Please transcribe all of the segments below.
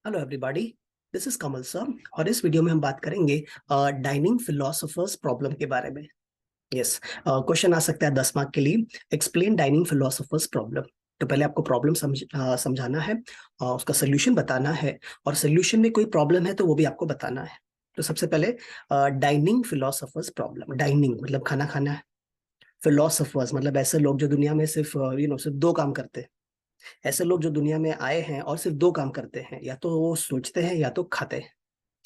Hello everybody, this is Kamal sir. और इस video में हम बात करेंगे डाइनिंग फिलोसोफर्स प्रॉब्लम के बारे में। यस, क्वेश्चन आ सकता है 10 मार्क के लिए। Explain dining philosophers problem. तो पहले आपको प्रॉब्लम समझाना है, उसका सोल्यूशन बताना है, और सोल्यूशन में कोई प्रॉब्लम है तो वो भी आपको बताना है। तो सबसे पहले डाइनिंग फिलोसोफर्स प्रॉब्लम। डाइनिंग मतलब खाना खाना है। फिलोसोफर्स मतलब ऐसे लोग जो दुनिया में सिर्फ सिर्फ दो काम करते हैं। ऐसे लोग जो दुनिया में आए हैं और सिर्फ दो काम करते हैं, या तो वो सोचते हैं या तो खाते हैं।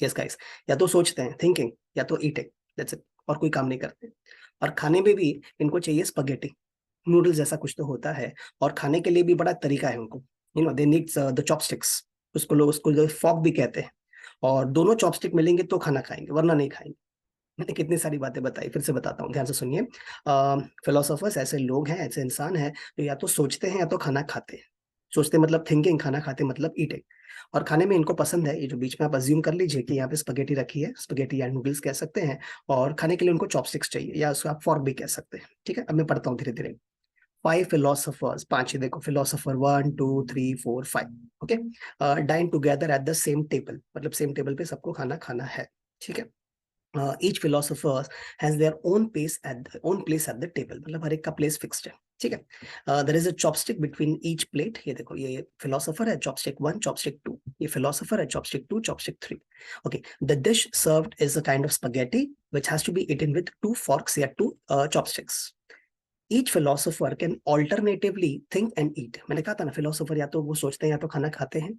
यस गाइस, या तो सोचते हैं थिंकिंग, या तो ईटिंग। दैट्स इट, और कोई काम नहीं करते। और खाने में भी इनको चाहिए स्पगेटी, नूडल्स जैसा कुछ तो होता है। और खाने के लिए भी बड़ा तरीका है उनको। They need the chopsticks. उसको फॉक भी कहते हैं। और दोनों चॉपस्टिक मिलेंगे तो खाना खाएंगे, वरना नहीं खाएंगे। मैंने कितनी सारी बातें बताई, फिर से बताता हूँ, ध्यान से सुनिए। फिलोसोफर्स ऐसे लोग हैं, ऐसे इंसान हैं जो या तो सोचते हैं या तो खाना खाते हैं। सोचते मतलब थिंकिंग, खाना खाते मतलब ईटिंग। और खाने में इनको पसंद है, ये जो बीच में आप अज्यूम कर लीजिए कि यहाँ पे स्पगेटी रखी है, स्पगेटी या नूडल्स कह सकते हैं। और खाने के लिए उनको चॉपस्टिक्स चाहिए, या उसको आप फॉर्क भी कह सकते हैं। ठीक है, अब मैं पढ़ता हूँ धीरे धीरे। फाइव फिलोसोफर्स, पांच ही देखो, philosopher 1 2 3 4 5। Okay, dine together at the same table, मतलब सेम टेबल पे सबको खाना खाना है। ठीक है। Each philosopher has their own place at the table, मतलब हर एक का प्लेस फिक्स्ड है। ठीक है। There is a chopstick between each plate. ये देखो, ये फिलोसोफर है, चॉपस्टिक 1 चॉपस्टिक 2। ये फिलोसोफर है, chopstick 2 chopstick 3। Okay, the dish served is a kind of spaghetti which has to be eaten with 2 forks या 2 chopsticks. Each philosopher can alternatively think and eat. मैंने कहा था ना, फिलोसोफर या तो वो सोचते हैं या तो खाना खाते हैं।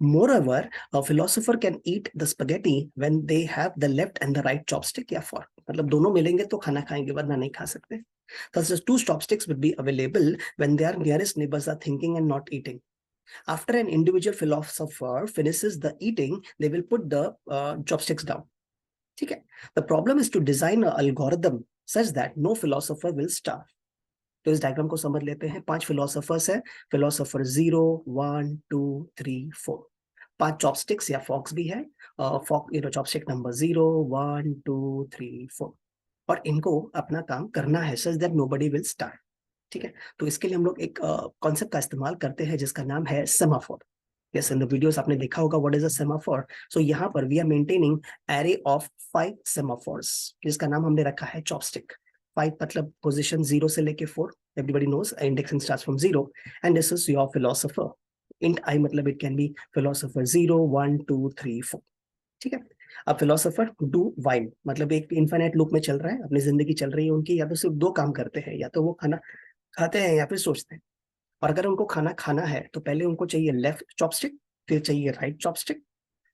Moreover, a philosopher can eat the spaghetti when they have the left and the right chopstick या fork. मतलब दोनों मिलेंगे तो खाना खाएंगे, वरना नहीं खा सकते। Thus, the two chopsticks would be available when their nearest neighbors are thinking and not eating. After an individual philosopher finishes the eating, they will put the chopsticks down. ठीक है। The problem is to design an algorithm such that no philosopher will starve. तो इस diagram को समझ लेते हैं। 5 philosophers है, philosopher 0 1 2 3 4। 5 chopsticks या फॉक्स भी है। Fork chopstick number 0 1 2 3 4। और इनको अपना काम करना है such that nobody will start. ठीक है। तो इसके लिए हम लोग एक कॉन्सेप्ट का इस्तेमाल करते हैं जिसका नाम है semaphore. Yes, in the videos आपने देखा होगा what is a semaphore. So यहाँ पर we are maintaining array of 5 semaphores, जिसका नाम हमने रखा है चॉपस्टिक। 5 मतलब पोजीशन 0 से लेके 4। Everybody knows indexing starts from 0। And this is your philosopher. Int I मतलब इट कैन बी फिलोसोफर 0 1 2 3 4। ठीक है। अब फिलोसोफर डू वाइल मतलब एक इन्फिनिट लूप में चल रहा है, अपनी जिंदगी चल रही है उनकी, या तो सिर्फ दो काम करते हैं, या तो वो खाना खाते हैं या फिर सोचते हैं। और अगर उनको खाना खाना है तो पहले उनको चाहिए लेफ्ट चॉपस्टिक, फिर चाहिए राइट चॉपस्टिक।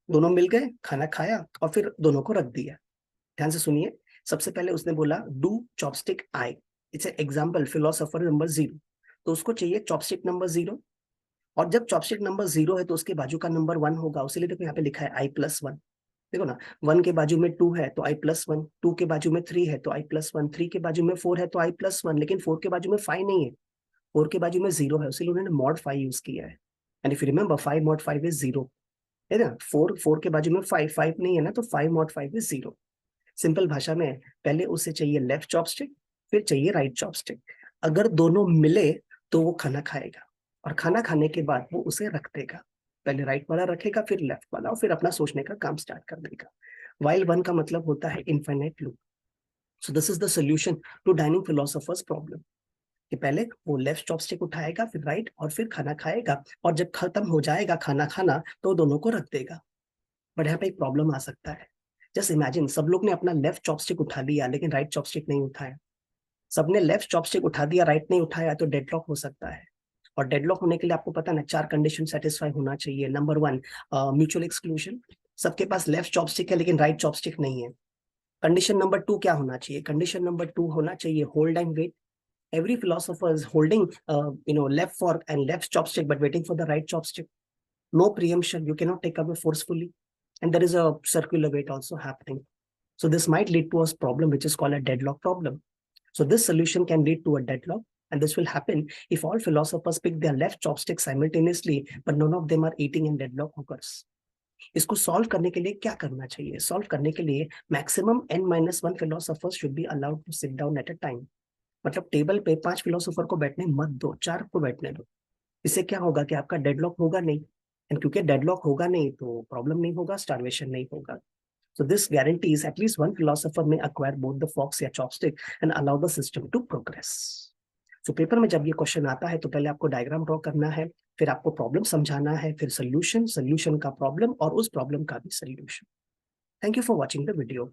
दोनों मिल गए, खाना खाया और फिर दोनों को रख दिया। ध्यान से सुनिए। सबसे पहले उसने बोला do chopstick I. It's example philosopher number 0। तो उसको चाहिए चॉपस्टिक नंबर 0। और जब चॉपस्टिक नंबर 0 है तो उसके बाजू का नंबर 1 होगा, उसीलिए देखो यहाँ पे लिखा है I+1। देखो ना, 1 के बाजू में 2 है तो I+1, 2 के बाजू में 3 है तो I+1, 3 के बाजू में 4 है तो I+1, लेकिन 4 के बाजू में 5 नहीं है। 4 के बाजू में 0 है, इसलिए उन्होंने मॉड 5 यूज किया है। And if you remember 5 mod 5 is 0। है ना, 4 4 के बाजू में 5 5 नहीं है ना, तो 5 मॉड 5 इज 0। सिंपल भाषा में, पहले उसे चाहिए लेफ्ट चॉपस्टिक, फिर चाहिए राइट चॉपस्टिक। अगर दोनों मिले तो वो खाना खाएगा, और खाना खाने के बाद वो उसे रख देगा। पहले राइट वाला रखेगा, फिर लेफ्ट वाला, और फिर अपना सोचने का काम स्टार्ट कर देगा। वाइल वन का मतलब होता है infinite loop. So this is the solution to dining philosophers problem, कि पहले वो लेफ्ट चॉपस्टिक उठाएगा, फिर राइट, और फिर खाना खाएगा, और जब खत्म हो जाएगा खाना खाना तो दोनों को रख देगा। बट यहाँ पे एक प्रॉब्लम आ सकता है। जस्ट इमेजिन, सब लोग ने अपना लेफ्ट चॉपस्टिक उठा लिया लेकिन राइट चॉपस्टिक नहीं उठाया। सबने लेफ्ट चॉपस्टिक उठा दिया, राइट नहीं उठाया, तो डेडलॉक हो सकता है। और डेडलॉक होने के लिए आपको पता है ना, 4 कंडीशन सेटिस्फाई होना चाहिए। Number 1, mutual exclusion. सबके पास लेफ्ट चॉपस्टिक है लेकिन राइट चॉपस्टिक नहीं है। कंडीशन नंबर 2 क्या होना चाहिए? कंडीशन नंबर 2 होना चाहिए hold and wait. Every philosopher is holding left fork and left chopstick but waiting for the right chopstick. No preemption, you cannot take away forcefully. And there is a circular weight also happening. So this might lead to a problem which is called a deadlock problem. So this solution can lead to a deadlock, and this will happen if all philosophers pick their left chopstick simultaneously but none of them are eating and deadlock occurs. इसको solve करने के लिए क्या करना चाहिए? Solve करने के लिए maximum n-1 philosophers should be allowed to sit down at a time. मतलब टेबल पे 5 फिलोसोफर को बैठने मत दो, 4 को बैठने दो। इससे क्या होगा कि आपका डेडलॉक होगा नहीं। एंड क्योंकि डेडलॉक होगा नहीं तो प्रॉब्लम नहीं होगा, स्टार्वेशन नहीं होगा. So this guarantees at least one philosopher may acquire both the forks या chopstick and allow the system to progress. So paper में जब ये क्वेश्चन आता है तो पहले आपको डायग्राम ड्रॉ करना है, फिर आपको प्रॉब्लम समझाना है, फिर सोल्यूशन, सोल्यूशन का प्रॉब्लम और उस प्रॉब्लम का भी solution. Thank you for watching the video.